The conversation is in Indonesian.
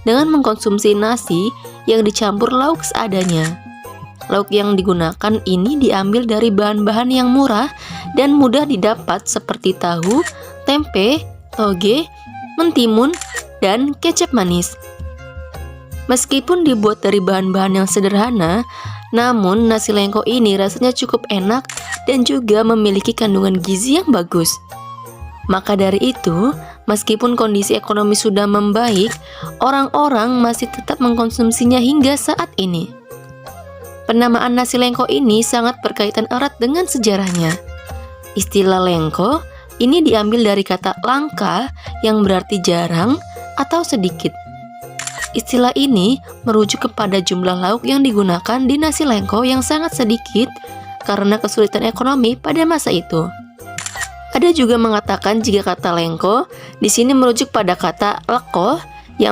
dengan mengkonsumsi nasi yang dicampur lauk seadanya. Lauk yang digunakan ini diambil dari bahan-bahan yang murah dan mudah didapat seperti tahu, tempe, toge, mentimun, dan kecap manis. Meskipun dibuat dari bahan-bahan yang sederhana, namun nasi lengko ini rasanya cukup enak dan juga memiliki kandungan gizi yang bagus. Maka dari itu, meskipun kondisi ekonomi sudah membaik, orang-orang masih tetap mengkonsumsinya hingga saat ini. Penamaan nasi lengko ini sangat berkaitan erat dengan sejarahnya. Istilah lengko ini diambil dari kata langka yang berarti jarang atau sedikit. Istilah ini merujuk kepada jumlah lauk yang digunakan di nasi lengko yang sangat sedikit karena kesulitan ekonomi pada masa itu. Ada juga mengatakan jika kata lengko di sini merujuk pada kata leko